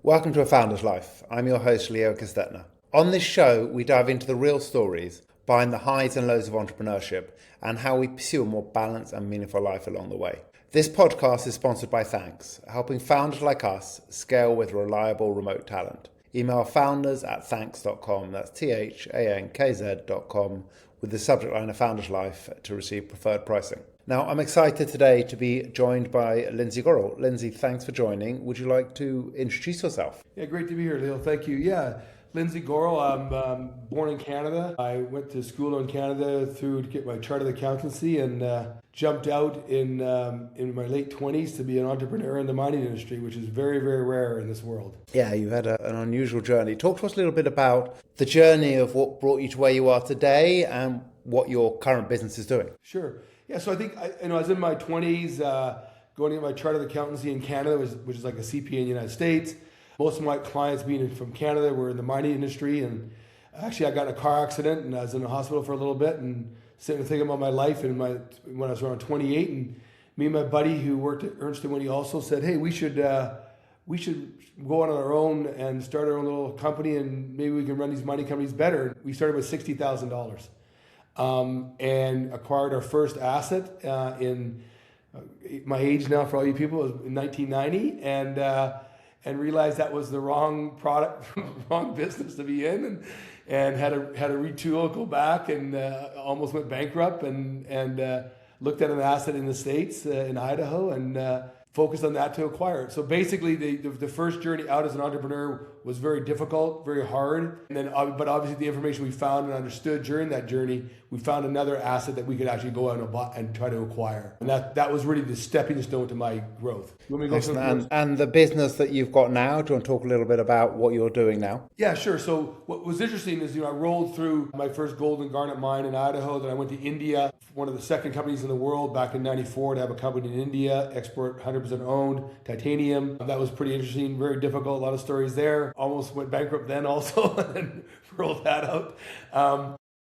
Welcome to A Founder's Life. I'm your host, Leo Gestetner. On this show, we dive into the real stories behind the highs and lows of entrepreneurship and how we pursue a more balanced and meaningful life along the way. This podcast is sponsored by Thanks, helping founders like us scale with reliable remote talent. Email founders@thanks.com, that's THANKZ.com, with the subject line of Founder's Life to receive preferred pricing. Now, I'm excited today to be joined by Lindsay Gorrill. Lindsay, thanks for joining. Would you like to introduce yourself? Yeah, great to be here, Leo. Thank you. Yeah, Lindsay Gorrill. I'm born in Canada. I went to school in Canada to get my chartered accountancy and jumped out in my late 20s to be an entrepreneur in the mining industry, which is very, very rare in this world. Yeah, you've had an unusual journey. Talk to us a little bit about the journey of what brought you to where you are today and what your current business is doing. Sure. Yeah, so I think I was in my 20s going to get my chartered accountancy in Canada, which is like a CPA in the United States. Most of my clients being from Canada were in the mining industry, and actually I got in a car accident and I was in the hospital for a little bit and sitting and thinking about my life when I was around 28, and me and my buddy who worked at Ernst & Whitney also said, hey, we should go on our own and start our own little company and maybe we can run these mining companies better. We started with $60,000. And acquired our first asset in my age now for all you people was in 1990, and realized that was the wrong product, wrong business to be in, and had to retool, go back, and almost went bankrupt, and looked at an asset in the States in Idaho and focused on that to acquire it. So basically, the first journey out as an entrepreneur was very difficult, very hard. And then, but obviously, the information we found and understood during that journey, we found another asset that we could actually go out and try to acquire. And that was really the stepping stone to my growth. You want me to go and the business that you've got now, do you want to talk a little bit about what you're doing now? Yeah, sure. So what was interesting is, I rolled through my first gold and garnet mine in Idaho. Then I went to India, one of the second companies in the world back in '94 to have a company in India, export 100% owned, titanium. That was pretty interesting, very difficult, a lot of stories there. Almost went bankrupt then also, and then rolled that out.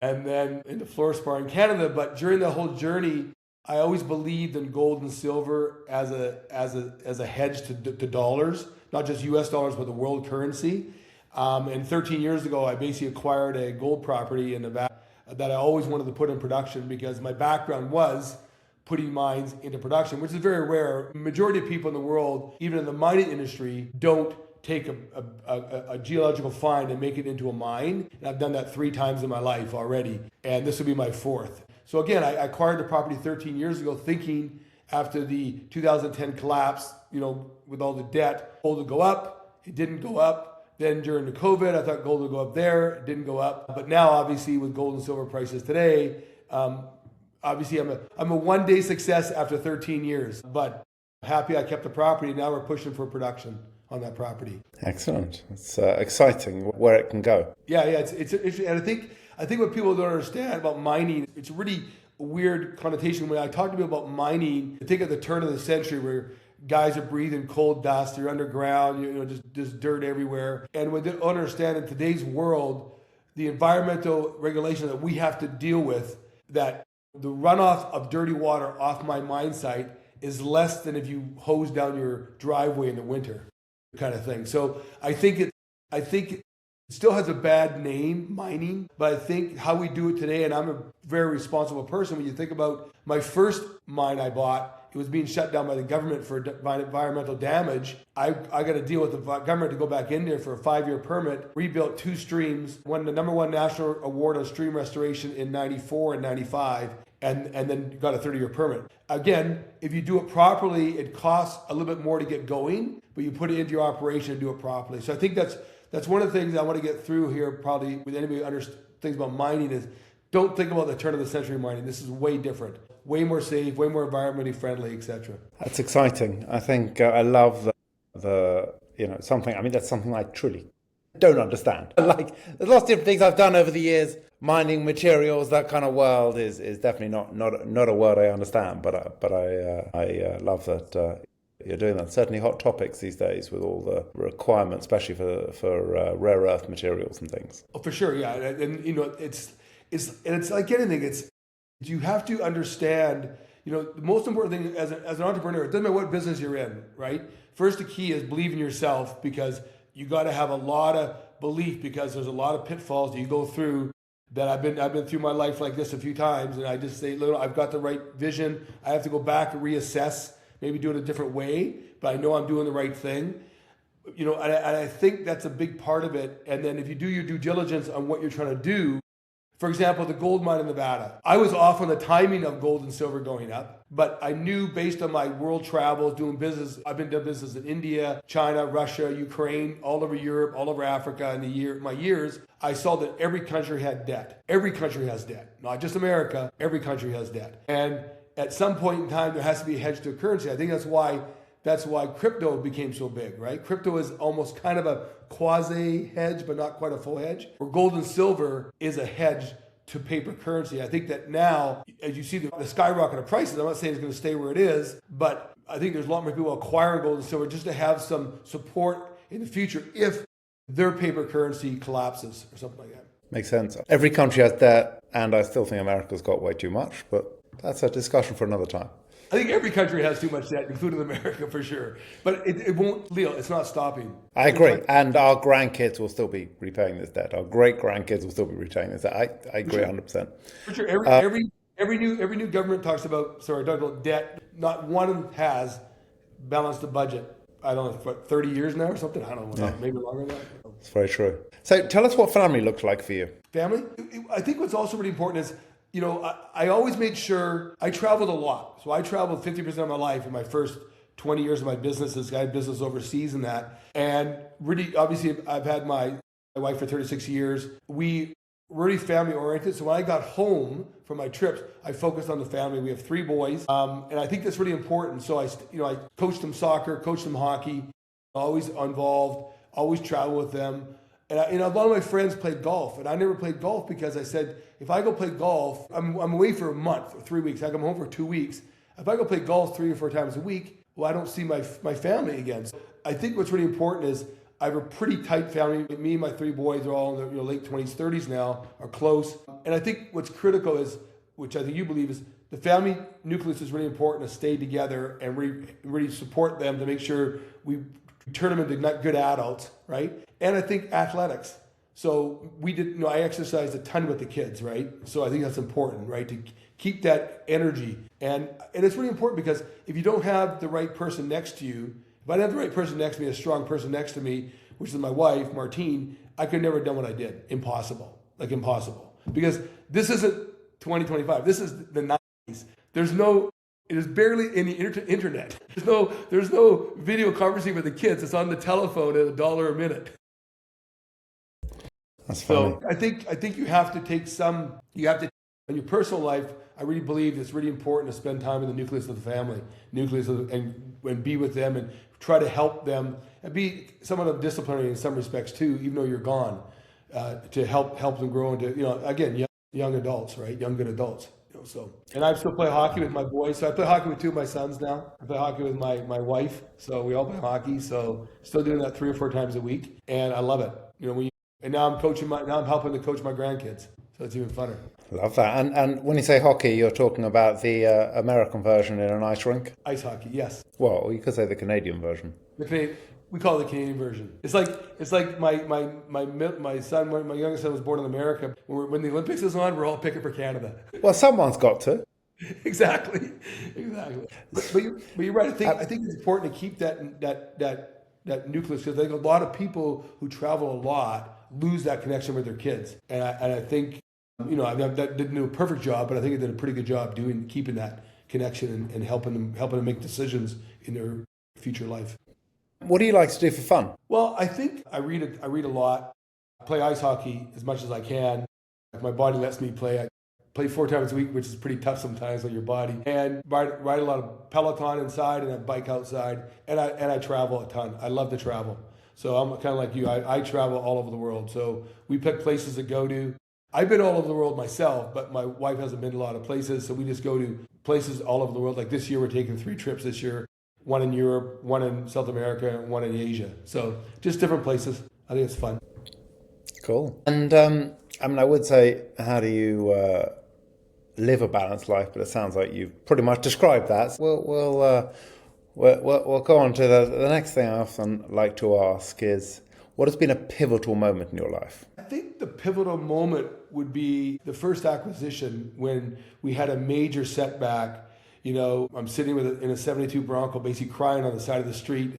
And then into fluorspar in Canada. But during the whole journey, I always believed in gold and silver as a hedge to dollars, not just US dollars, but the world currency. And 13 years ago, I basically acquired a gold property in Nevada that I always wanted to put in production because my background was putting mines into production, which is very rare. Majority of people in the world, even in the mining industry, don't take a geological find and make it into a mine. And I've done that 3 times in my life already. And this will be my 4th. So again, I acquired the property 13 years ago thinking after the 2010 collapse, with all the debt, gold would go up. It didn't go up. Then during the COVID, I thought gold would go up there. It didn't go up. But now, obviously, with gold and silver prices today, obviously I'm a one-day success after 13 years. But happy I kept the property. Now we're pushing for production on that property. Excellent. It's exciting where it can go. Yeah. It's and I think what people don't understand about mining, it's a really weird connotation. When I talk to people about mining, I think at the turn of the century where guys are breathing coal dust, you're underground, just dirt everywhere. And what they don't understand in today's world, the environmental regulation that we have to deal with, that the runoff of dirty water off my mine site is less than if you hose down your driveway in the winter, kind of thing. So I think it still has a bad name, mining, but I think how we do it today, and I'm a very responsible person. When you think about my first mine I bought, it was being shut down by the government for environmental damage. I got to deal with the government to go back in there for a 5-year permit, rebuilt 2 streams, won the #1 national award on stream restoration in 94 and 95, and then got a 30-year permit. Again, if you do it properly, it costs a little bit more to get going, but you put it into your operation and do it properly. So I think that's one of the things I want to get through here, probably with anybody who understands things about mining, is don't think about the turn of the century mining. This is way different, way more safe, way more environmentally friendly, etc. That's exciting. I think I love something. I mean, that's something I truly don't understand. Like, there's lots of different things I've done over the years. Mining materials, that kind of world is definitely not a word I understand. But I love that you're doing that. Certainly hot topics these days with all the requirements, especially for rare earth materials and things. Oh, for sure, yeah. And it's like anything. You have to understand. The most important thing as an entrepreneur, it doesn't matter what business you're in, right? First, the key is believe in yourself, because you got to have a lot of belief, because there's a lot of pitfalls that you go through that I've been through my life like this a few times, and I just say, look, I've got the right vision. I have to go back and reassess, maybe do it a different way, but I know I'm doing the right thing. And I think that's a big part of it. And then if you do your due diligence on what you're trying to do, for example, the gold mine in Nevada, I was off on the timing of gold and silver going up, but I knew based on my world travels, doing business, I've been doing business in India, China, Russia, Ukraine, all over Europe, all over Africa. In my years, I saw that every country had debt. Every country has debt, not just America. Every country has debt. And at some point in time, there has to be a hedge to a currency. I think that's why crypto became so big, right? Crypto is almost kind of a quasi hedge, but not quite a full hedge. Where gold and silver is a hedge to paper currency. I think that now, as you see the skyrocket of prices, I'm not saying it's going to stay where it is, but I think there's a lot more people acquiring gold and silver just to have some support in the future if their paper currency collapses or something like that. Makes sense. Every country has debt, and I still think America's got way too much, but that's a discussion for another time. I think every country has too much debt, including America for sure. But it won't, Leo, it's not stopping. I agree. And our grandkids will still be repaying this debt. Our great grandkids will still be repaying this debt. I agree 100%. For sure. Every new government talks about debt. Not one has balanced the budget. I don't know, for 30 years now or something. I don't know, maybe longer than that. It's very true. So tell us what family looks like for you. Family? I think what's also really important is, I always made sure I traveled a lot. So I traveled 50% of my life in my first 20 years of my businesses. I had business overseas and that. And really, obviously, I've had my wife for 36 years. We were really family oriented. So when I got home from my trips, I focused on the family. We have 3 boys. And I think that's really important. So I coached them soccer, coached them hockey, always involved, always travel with them. And a lot of my friends played golf, and I never played golf because I said, if I go play golf, I'm away for a month or 3 weeks. I come home for 2 weeks. If I go play golf 3 or 4 times a week, well, I don't see my family again. So I think what's really important is I have a pretty tight family. Me and my 3 boys are all in their late 20s, 30s now, are close. And I think what's critical is, which I think you believe, is the family nucleus is really important to stay together and really support them to make sure we turn them into good adults, right? And I think athletics. So I exercised a ton with the kids, right? So I think that's important, right? To keep that energy. And it's really important because if you don't have the right person next to you, if I didn't have the right person next to me, a strong person next to me, which is my wife, Martine, I could never have done what I did. Impossible. Like impossible. Because this isn't 2025. This is the 90s. It is barely any internet. There's no video conferencing with the kids. It's on the telephone at $1 a minute. That's funny. So I think you have to take in your personal life. I really believe it's really important to spend time in the nucleus of the family, and be with them and try to help them and be somewhat of disciplinary in some respects too, even though you're gone, to help them grow into again young adults, right? Young good adults. So, and I still play hockey with my boys. So I play hockey with 2 of my sons now. I play hockey with my wife. So we all play hockey. So still doing that 3 or 4 times a week, and I love it. And now I'm helping to coach my grandkids. So it's even funner. Love that. And when you say hockey, you're talking about the American version in an ice rink? Ice hockey, yes. Well, you could say the Canadian version. We call it the Canadian version. It's like my son, my youngest son was born in America. When the Olympics is on, we're all picking for Canada. Well, someone's got to. Exactly. But you're right. I think it's important to keep that nucleus, because I think a lot of people who travel a lot lose that connection with their kids. And I think, I didn't do a perfect job, but I think I did a pretty good job keeping that connection and helping them make decisions in their future life. What do you like to do for fun? Well, I think I read a lot. I play ice hockey as much as I can. If my body lets me play, I play 4 times a week, which is pretty tough sometimes on your body. And ride a lot of Peloton inside and I bike outside. And I travel a ton. I love to travel. So I'm kind of like you. I travel all over the world. So we pick places to go to. I've been all over the world myself, but my wife hasn't been to a lot of places. So we just go to places all over the world. Like this year, we're taking 3 trips this year. 1 in Europe, 1 in South America, and 1 in Asia. So just different places. I think it's fun. Cool. And I would say, how do you live a balanced life? But it sounds like you've pretty much described that. We'll go on to the next thing I often like to ask is, What has been a pivotal moment in your life? I think the pivotal moment would be the first acquisition when we had a major setback. I'm sitting in a 72 Bronco, basically crying on the side of the street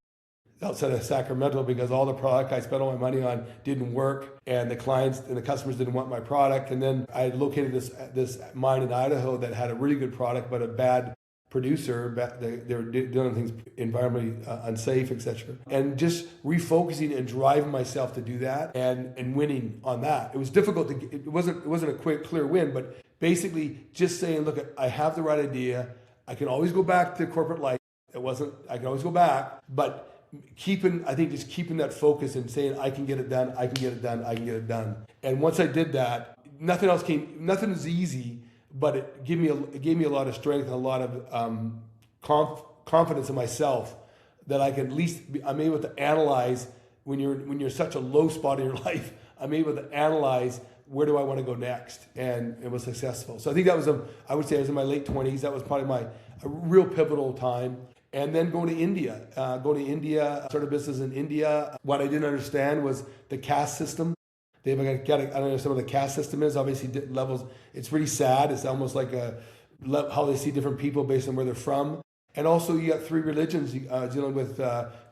outside of Sacramento because all the product I spent all my money on didn't work, and the clients and the customers didn't want my product. And then I located this mine in Idaho that had a really good product but a bad producer. They were doing things environmentally unsafe, etc. And just refocusing and driving myself to do that and winning on that. It was difficult it wasn't a quick, clear win, but basically just saying, look, I have the right idea. I can always go back to corporate life. I can always go back, but keeping that focus and saying, I can get it done, I can get it done, I can get it done. And once I did that, nothing was easy, but it gave me a lot of strength and a lot of confidence in myself that I can I'm able to analyze when you're such a low spot in your life. I'm able to analyze where do I want to go next, and it was successful. So I think that was I would say I was in my late 20s. That was probably a real pivotal time. And then going to India, started business in India. What I didn't understand was the caste system. I don't understand what the caste system is. Obviously, levels. It's really sad. It's almost like how they see different people based on where they're from. And also, you got three religions dealing with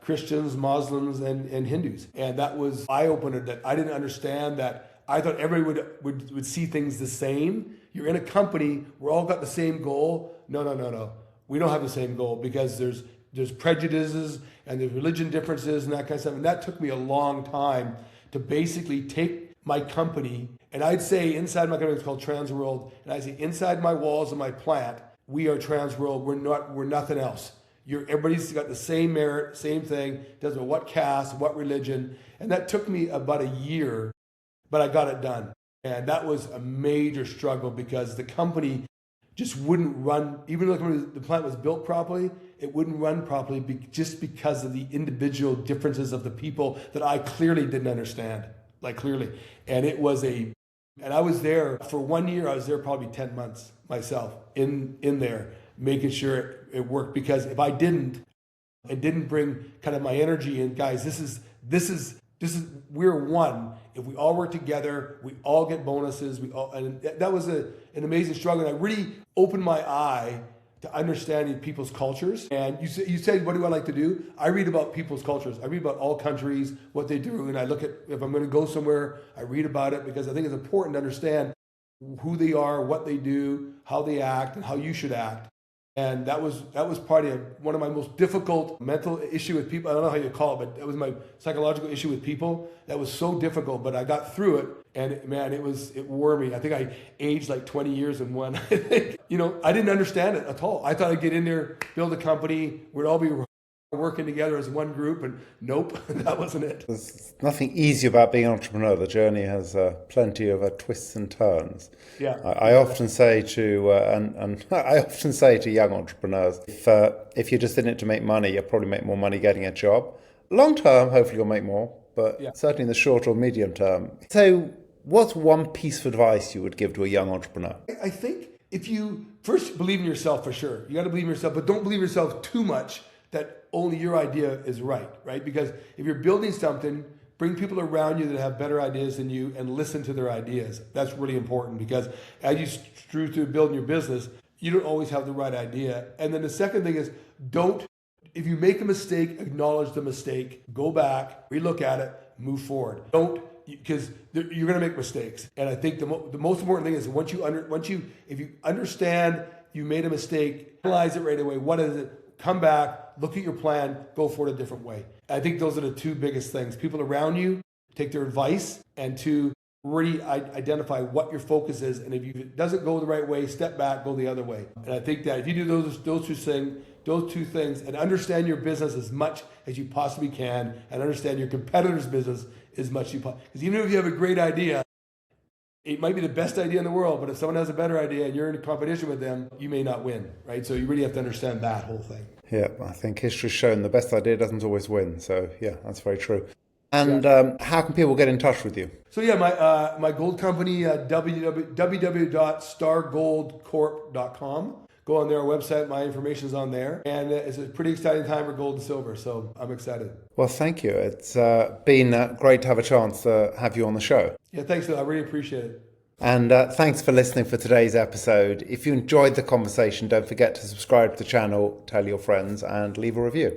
Christians, Muslims, and Hindus. And that was eye-opener that I didn't understand that. I thought everybody would see things the same. You're in a company. We're all got the same goal. No. We don't have the same goal because there's prejudices and there's religion differences and that kind of stuff. And that took me a long time to basically take my company, and I'd say inside my company, it's called Transworld, and I'd say inside my walls of my plant, we are Transworld. We're nothing else. Everybody's got the same merit, same thing, doesn't matter what caste, what religion. And that took me about a year, but I got it done. And that was a major struggle because the company just wouldn't run, even though the plant was built properly, it wouldn't run properly just because of the individual differences of the people that I clearly didn't understand, clearly. And I was there for 1 year. I was there probably 10 months myself in there, making sure it worked. Because if I didn't bring kind of my energy in, guys, this is we're one. If we all work together, we all get bonuses. And that was an amazing struggle. And I really opened my eye to understanding people's cultures. And you said, what do I like to do? I read about people's cultures. I read about all countries, what they do. And I look at, if I'm going to go somewhere, I read about it because I think it's important to understand who they are, what they do, how they act, and how you should act. And that was probably one of my most difficult mental issue with people. I don't know how you call it, but that was my psychological issue with people. That was so difficult, but I got through it. And man, it wore me. I think I aged like 20 years in one. I didn't understand it at all. I thought I'd get in there, build a company, we'd all be working together as one group, and nope, that wasn't it. There's nothing easy about being an entrepreneur. The journey has plenty of twists and turns. Yeah, I often say to I often say to young entrepreneurs, if you're just in it to make money, you'll probably make more money getting a job. Long term, hopefully you'll make more, but certainly in the short or medium term. So, what's one piece of advice you would give to a young entrepreneur? I think if you first believe in yourself, for sure, you got to believe in yourself, but don't believe in yourself too much that only your idea is right? Because if you're building something, bring people around you that have better ideas than you and listen to their ideas. That's really important because as you strew through building your business, you don't always have the right idea. And then the second thing is if you make a mistake, acknowledge the mistake, go back, relook at it, move forward. Because you're going to make mistakes. And I think the most important thing is if you understand you made a mistake, analyze it right away. What is it? Come back, look at your plan, go for it a different way. I think those are the two biggest things. People around you, take their advice, and to really identify what your focus is. And if it doesn't go the right way, step back, go the other way. And I think that if you do those two things, and understand your business as much as you possibly can, and understand your competitor's business as much as you possibly can. Because even if you have a great idea, it might be the best idea in the world, but if someone has a better idea and you're in a competition with them, you may not win, right? So you really have to understand that whole thing. Yeah, I think history's shown the best idea doesn't always win. So yeah, that's very true. And how can people get in touch with you? So yeah, my gold company, www.stargoldcorp.com. go on their website. My information's on there. And it's a pretty exciting time for gold and silver. So I'm excited. Well, thank you. It's been great to have a chance to have you on the show. Yeah, thanks. I really appreciate it. And thanks for listening for today's episode. If you enjoyed the conversation, don't forget to subscribe to the channel, tell your friends, and leave a review.